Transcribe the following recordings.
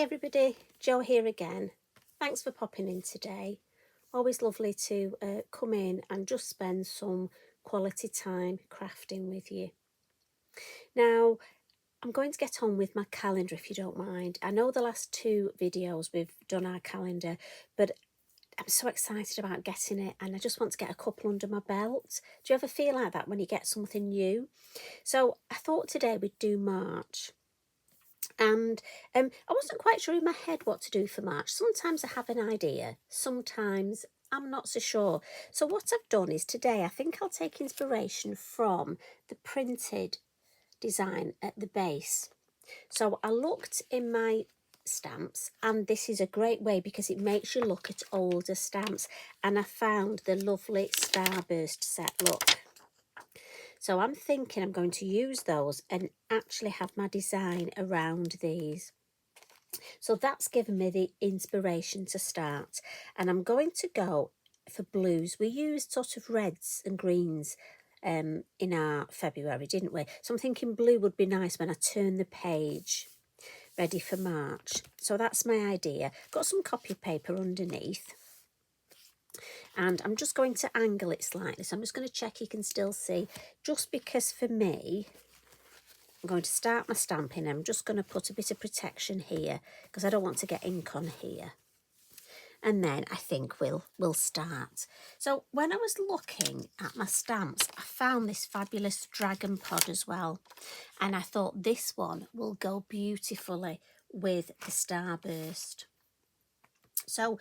Hi everybody, Jo here again. Thanks for popping in today. Always lovely to come in and just spend some quality time crafting with you. Now, I'm going to get on with my calendar if you don't mind. I know the last two videos we've done our calendar, but I'm so excited about getting it and I just want to get a couple under my belt. Do you ever feel like that when you get something new? So I thought today we'd do March. And I wasn't quite sure in my head what to do for March. Sometimes I have an idea, sometimes I'm not so sure. So what I've done is today I think I'll take inspiration from the printed design at the base. So I looked in my stamps, and this is a great way because it makes you look at older stamps, and I found the lovely Starburst set. Look. So I'm thinking I'm going to use those and actually have my design around these. So that's given me the inspiration to start. And I'm going to go for blues. We used sort of reds and greens in our February, didn't we? So I'm thinking blue would be nice when I turn the page, ready for March. So that's my idea. Got some copy paper underneath. And I'm just going to angle it slightly. So I'm just going to check you can still see. Just because for me, I'm going to start my stamping. I'm just going to put a bit of protection here because I don't want to get ink on here. And then I think we'll start. So when I was looking at my stamps, I found this fabulous dragon pod as well. And I thought this one will go beautifully with the Starburst. So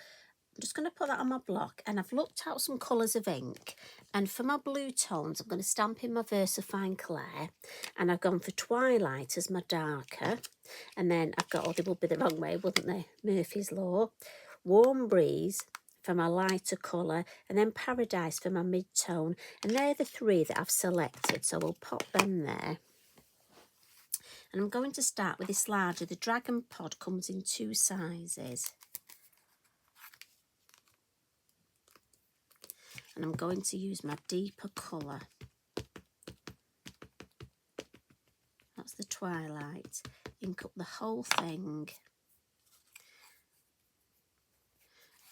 I'm just going to put that on my block, and I've looked out some colours of ink, and for my blue tones I'm going to stamp in my Versafine Clair, and I've gone for Twilight as my darker, and then I've got, oh, they would be the wrong way, wouldn't they, Murphy's Law, Warm Breeze for my lighter colour, and then Paradise for my mid-tone, and they're the three that I've selected, so we'll pop them there. And I'm going to start with this larger. The dragon pod comes in two sizes. And I'm going to use my deeper colour. That's the Twilight. Ink up the whole thing.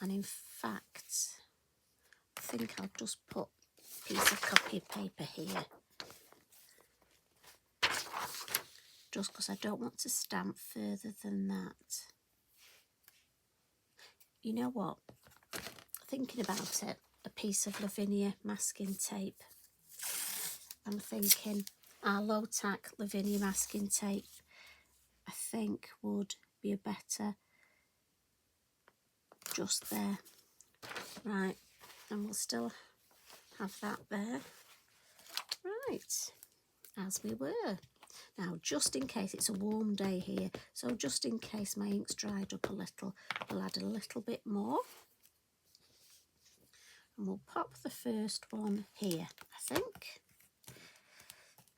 And in fact, I think I'll just put a piece of copy paper here. Just because I don't want to stamp further than that. You know what? Thinking about it, a piece of Lavinia masking tape. I'm thinking our low-tack Lavinia masking tape, I think, would be a better just there. Right, and we'll still have that there. Right, as we were. Now, just in case, it's a warm day here, so just in case my ink's dried up a little, we'll add a little bit more. And we'll pop the first one here, I think.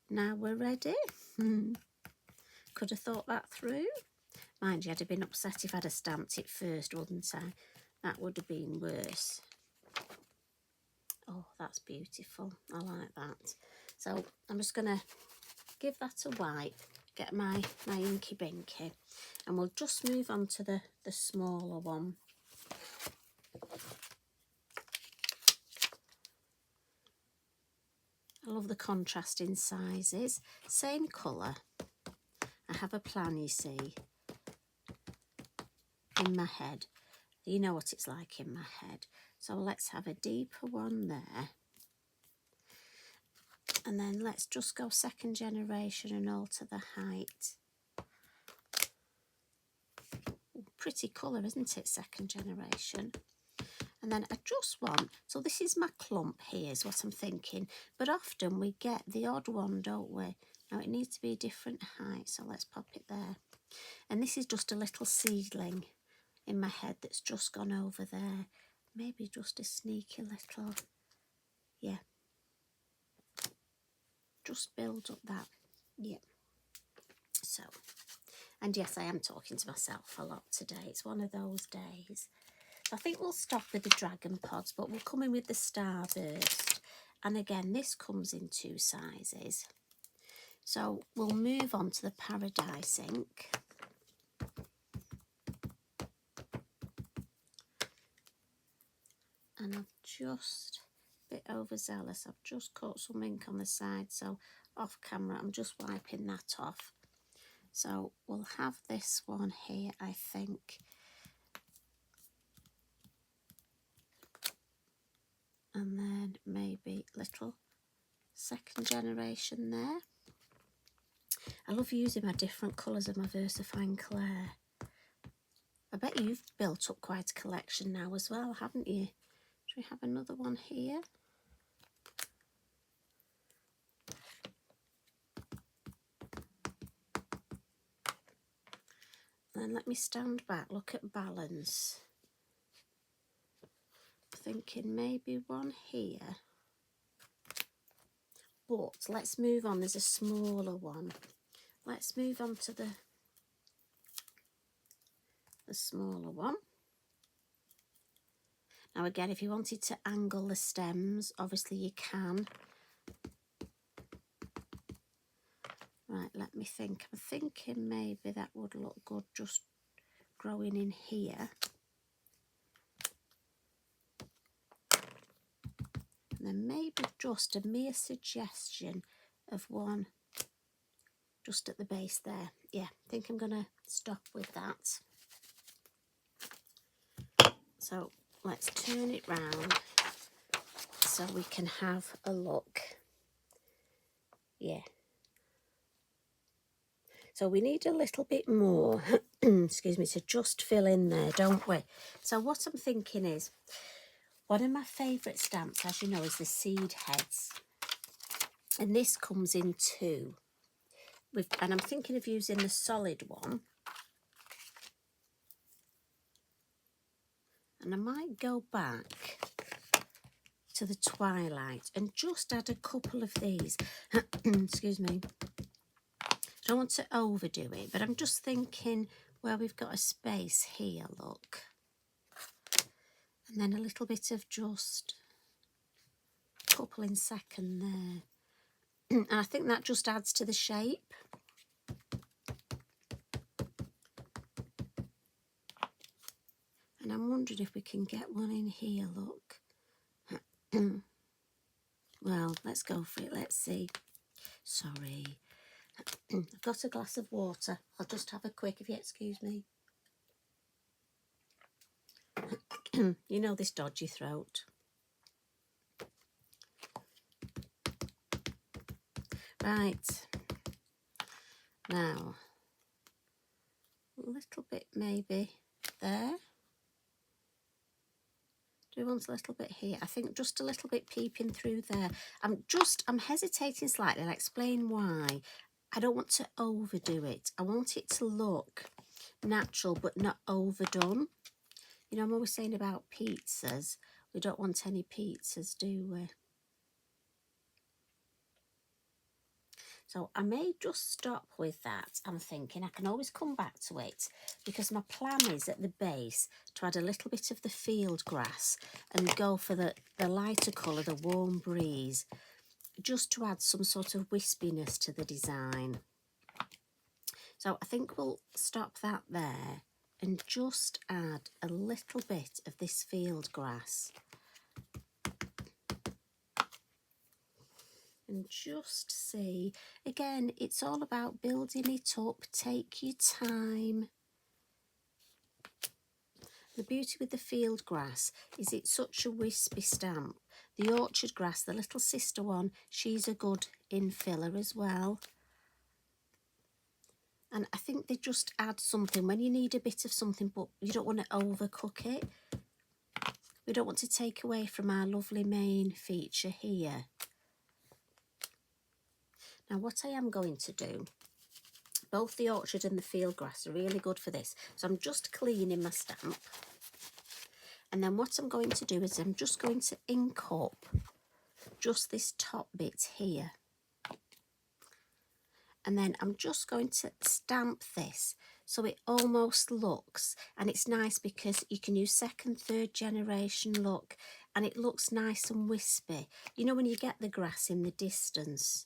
Now we're ready. Could have thought that through. Mind you, I'd have been upset if I'd have stamped it first, wouldn't I? That would have been worse. Oh, that's beautiful. I like that. So I'm just going to give that a wipe, get my inky binky, and we'll just move on to the smaller one. I love the contrast in sizes. Same colour. I have a plan, you see, in my head. You know what it's like in my head. So let's have a deeper one there. And then let's just go second generation and alter the height. Pretty colour, isn't it, second generation? And then I just want, so this is my clump here is what I'm thinking, but often we get the odd one, don't we? Now it needs to be a different height, so let's pop it there. And this is just a little seedling in my head that's just gone over there. Maybe just a sneaky little, yeah. Just build up that, yeah. So, and yes, I am talking to myself a lot today. It's one of those days. I think we'll stop with the dragon pods, but we'll come in with the Starburst. And again, this comes in two sizes. So we'll move on to the Paradise ink. And I've just, a bit overzealous, I've just caught some ink on the side, so off camera I'm just wiping that off. So we'll have this one here, I think. And then maybe little second generation there. I love using my different colours of my Versafine Clair. I bet you've built up quite a collection now as well, haven't you? Should we have another one here? Then let me stand back, look at balance. Thinking maybe one here. But let's move on, there's a smaller one. Let's move on to the smaller one. Now again, if you wanted to angle the stems, obviously you can. Right, let me think. I'm thinking maybe that would look good just growing in here. And then maybe just a mere suggestion of one just at the base there. Yeah, I think I'm going to stop with that. So let's turn it round so we can have a look. Yeah. So we need a little bit more, excuse me, to just fill in there, don't we? So what I'm thinking is, one of my favourite stamps, as you know, is the seed heads. And this comes in two. And I'm thinking of using the solid one. And I might go back to the twilight and just add a couple of these. Excuse me. I don't want to overdo it, but I'm just thinking where we've got a space here, look. And then a little bit of just a couple in second there. And I think that just adds to the shape. And I'm wondering if we can get one in here, look. Well, let's go for it, let's see. Sorry. I've got a glass of water. I'll just have a quick, if you excuse me. You know this dodgy throat. Right. Now, a little bit maybe there. Do we want a little bit here? I think just a little bit peeping through there. I'm hesitating slightly. I'll explain why. I don't want to overdo it. I want it to look natural but not overdone. You know, I'm always saying about pizzas. We don't want any pizzas, do we? So I may just stop with that. I'm thinking I can always come back to it because my plan is at the base to add a little bit of the field grass and go for the lighter colour, the warm breeze, just to add some sort of wispiness to the design. So I think we'll stop that there and just add a little bit of this field grass. And just see, again, it's all about building it up. Take your time. The beauty with the field grass is it's such a wispy stamp. The orchard grass, the little sister one, she's a good infiller as well. And I think they just add something when you need a bit of something, but you don't want to overcook it. We don't want to take away from our lovely main feature here. Now what I am going to do, both the orchard and the field grass are really good for this. So I'm just cleaning my stamp. And then what I'm going to do is I'm just going to ink up just this top bit here. And then I'm just going to stamp this so it almost looks, and it's nice because you can use second, third generation look, and it looks nice and wispy. You know when you get the grass in the distance.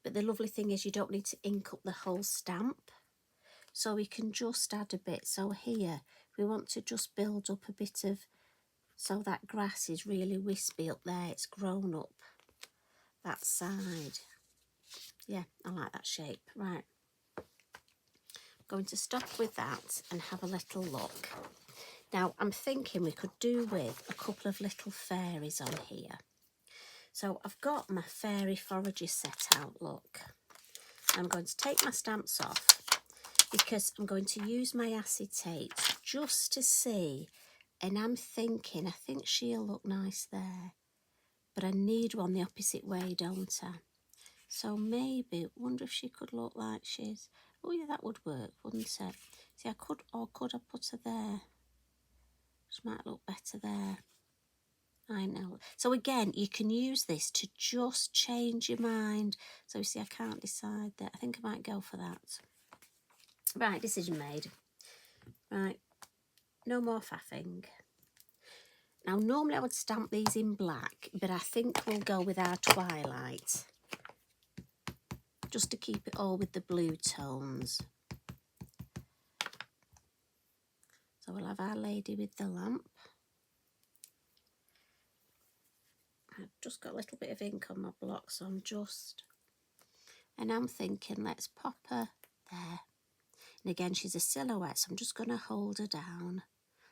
But the lovely thing is you don't need to ink up the whole stamp. So we can just add a bit. So here, we want to just build up a bit of So that grass is really wispy up there. It's grown up that side. Yeah, I like that shape. Right. I'm going to stop with that and have a little look. Now, I'm thinking we could do with a couple of little fairies on here. So I've got my fairy forager set out, look. I'm going to take my stamps off because I'm going to use my acetate just to see. And I'm thinking, I think she'll look nice there. But I need one the opposite way, don't I? So maybe, wonder if she could look like she's... Oh yeah, that would work, wouldn't it? See, I could, or could I put her there? She might look better there. I know. So again, you can use this to just change your mind. So you see, I can't decide that. I think I might go for that. Right, decision made. Right, no more faffing. Now, normally I would stamp these in black, but I think we'll go with our twilight. Just to keep it all with the blue tones. So we'll have our lady with the lamp. I've just got a little bit of ink on my block, so I'm thinking, let's pop her there. And again, she's a silhouette, so I'm just going to hold her down.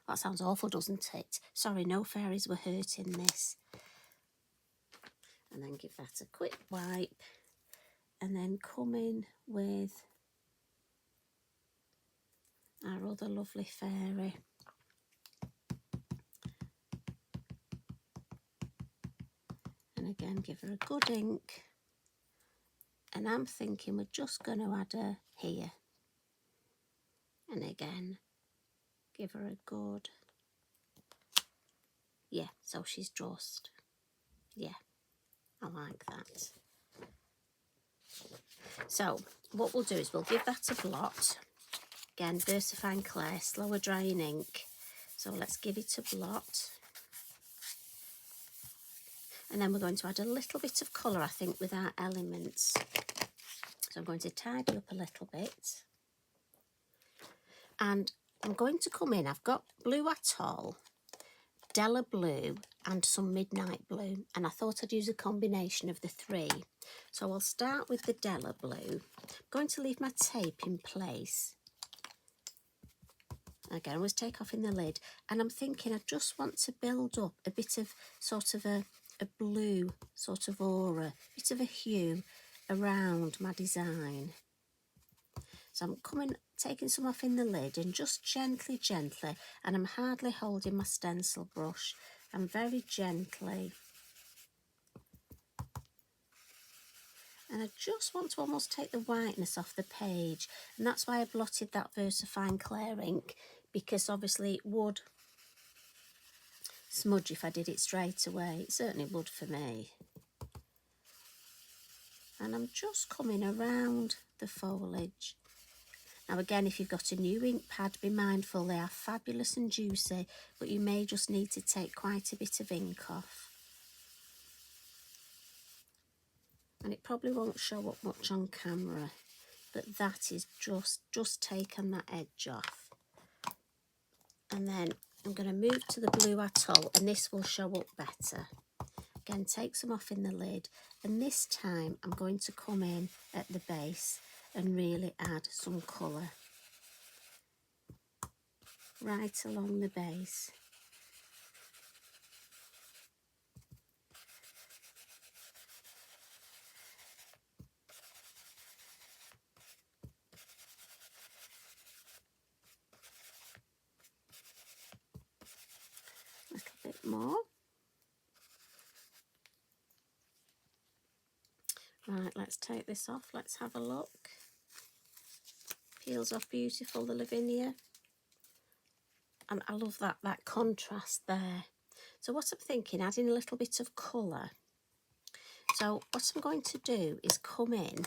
That sounds awful, doesn't it? Sorry, no fairies were hurt in this. And then give that a quick wipe. And then come in with our other lovely fairy. And again, give her a good ink. And I'm thinking we're just going to add her here. And again, give her a good... Yeah, so she's just... Yeah, I like that. So, what we'll do is we'll give that a blot. Again, Versafine Clair, slower drying ink. So let's give it a blot. And then we're going to add a little bit of colour, I think, with our elements. So I'm going to tidy up a little bit. And I'm going to come in, I've got Blue Atoll, Della Blue and some Midnight Blue. And I thought I'd use a combination of the three. So I'll start with the Della Blue. I'm going to leave my tape in place. Again, I always take off in the lid. And I'm thinking I just want to build up a bit of sort of a blue sort of aura, a bit of a hue around my design. So I'm taking some off in the lid and just gently, and I'm hardly holding my stencil brush. I'm very gently. And I just want to almost take the whiteness off the page. And that's why I blotted that Versafine Clair ink, because obviously it would smudge if I did it straight away. It certainly would for me. And I'm just coming around the foliage. Now again, if you've got a new ink pad, be mindful they are fabulous and juicy, but you may just need to take quite a bit of ink off. And it probably won't show up much on camera, but that is just taken that edge off. And then I'm going to move to the Blue Atoll, and this will show up better. Again, take some off in the lid, and this time I'm going to come in at the base and really add some colour right along the base. A little bit more. Right, let's take this off. Let's have a look. Peels off beautiful, the Lavinia. And I love that contrast there. So what I'm thinking, adding a little bit of colour. So what I'm going to do is come in.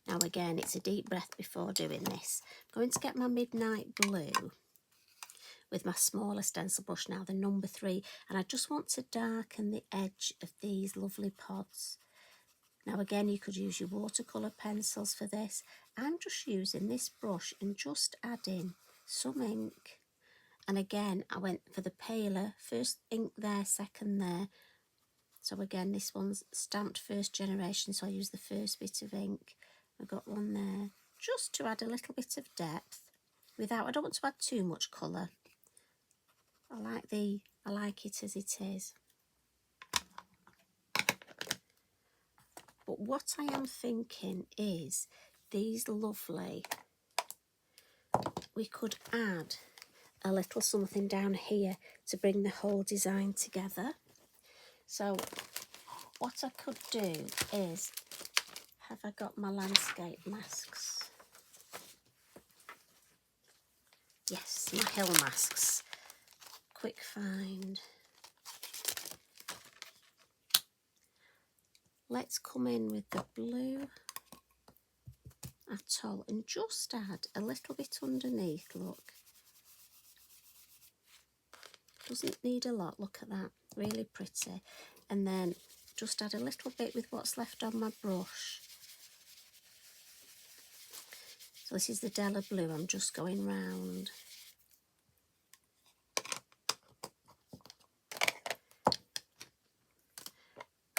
Now again, it's a deep breath before doing this. I'm going to get my Midnight Blue with my smaller stencil brush now, the number 3. And I just want to darken the edge of these lovely pods. Now again, you could use your watercolour pencils for this. I'm just using this brush and just adding some ink And again, I went for the paler, first ink there, second there. So again, this one's stamped first generation, so I use the first bit of ink. I've got one there, just to add a little bit of depth, without, I don't want to add too much colour. I like it as it is. But what I am thinking is these lovely, we could add a little something down here to bring the whole design together. So what I could do is, have I got my landscape masks? Yes, my hill masks. Quick find. Let's come in with the blue atoll and just add a little bit underneath, look. Doesn't need a lot, look at that, really pretty. And then just add a little bit with what's left on my brush. So this is the Della Blue, I'm just going round.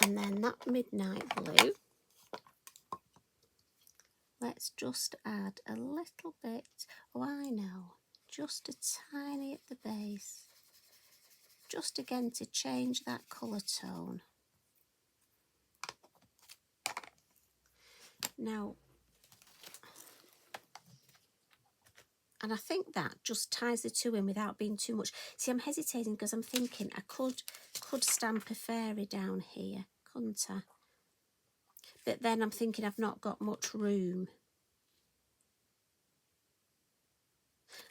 And then that Midnight Blue, let's just add a little bit, oh I know, just a tiny at the base. Just again to change that colour tone. Now, and I think that just ties the two in without being too much. See, I'm hesitating because I'm thinking I could stamp a fairy down here, couldn't I? But then I'm thinking I've not got much room.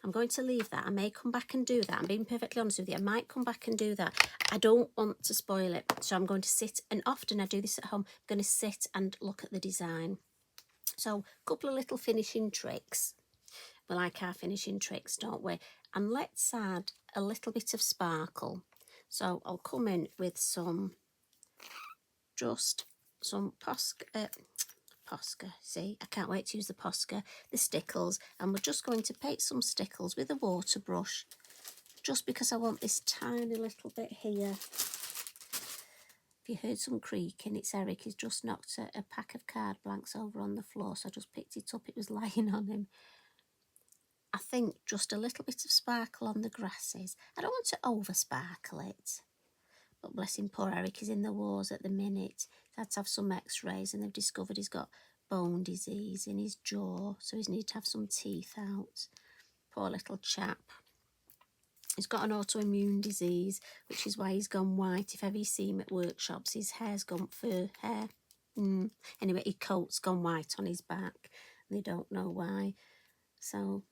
I'm going to leave that. I may come back and do that. I'm being perfectly honest with you. I might come back and do that. I don't want to spoil it. So I'm going to sit, and often I do this at home, I'm going to sit and look at the design. So a couple of little finishing tricks. We like our finishing tricks, don't we? And let's add a little bit of sparkle. So I'll come in with some, just some posca, see, I can't wait to use the posca, the Stickles, and we're just going to paint some Stickles with a water brush, just because I want this tiny little bit here. If you heard some creaking, it's Eric, he's just knocked a pack of card blanks over on the floor, so I just picked it up, it was lying on him. I think just a little bit of sparkle on the grasses. I don't want to over sparkle it, but bless him, poor Eric is in the wars at the minute. He's had to have some x-rays and they've discovered he's got bone disease in his jaw, so he's need to have some teeth out. Poor little chap. He's got an autoimmune disease, which is why he's gone white. If ever you see him at workshops, his hair's gone anyway, his coat's gone white on his back, and they don't know why. So,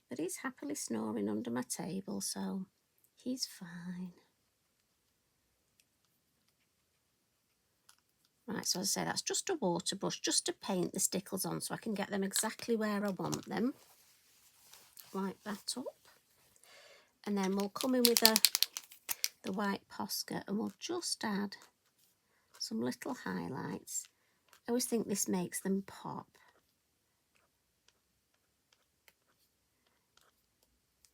but he's happily snoring under my table, so he's fine. Right, so as I say, that's just a water brush, just to paint the Stickles on so I can get them exactly where I want them. Wipe that up. And then we'll come in with the white posca and we'll just add some little highlights. I always think this makes them pop.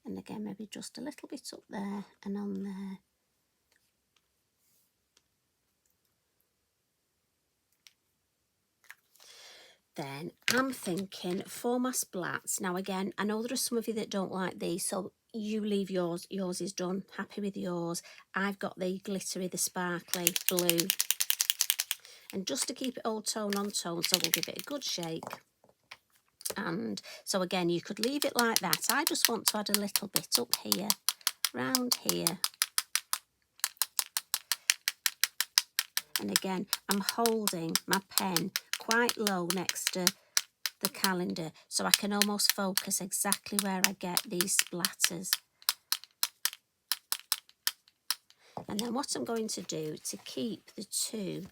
And again, maybe just a little bit up there and on there. Then I'm thinking for my splats. Now again, I know there are some of you that don't like these, so you leave yours. Yours is done. Happy with yours. I've got the glittery, the sparkly blue. And just to keep it all tone on tone, so we'll give it a good shake. And so again, you could leave it like that. I just want to add a little bit up here, round here. And again, I'm holding my pen quite low next to the calendar, so I can almost focus exactly where I get these splatters. And then what I'm going to do to keep the two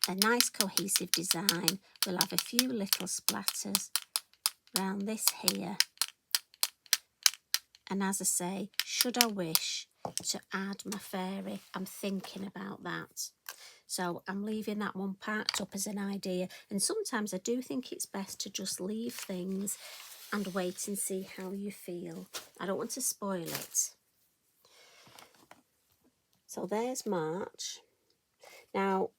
a nice cohesive design, we'll have a few little splatters around this here. And as I say, should I wish to add my fairy, I'm thinking about that. So I'm leaving that one parked up as an idea. And sometimes I do think it's best to just leave things and wait and see how you feel. I don't want to spoil it. So there's March. Now,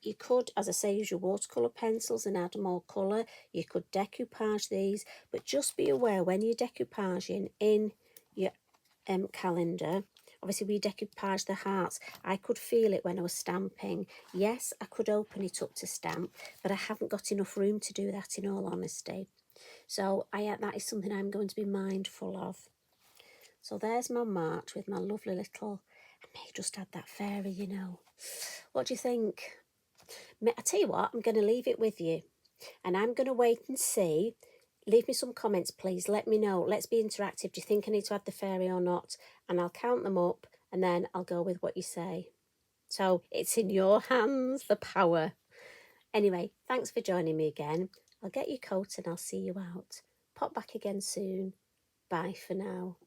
you could, as I say, use your watercolour pencils and add more colour. You could decoupage these, but just be aware when you're decoupaging in your calendar. Obviously, we decoupage the hearts. I could feel it when I was stamping. Yes, I could open it up to stamp, but I haven't got enough room to do that, in all honesty. So that is something I'm going to be mindful of. So there's my March with my lovely little, I may just add that fairy, you know. What do you think? I tell you what, I'm going to leave it with you, and I'm going to wait and see. Leave me some comments, please. Let me know. Let's be interactive. Do you think I need to add the fairy or not? And I'll count them up, and then I'll go with what you say. So it's in your hands, the power. Anyway, thanks for joining me again. I'll get your coat and I'll see you out. Pop back again soon. Bye for now.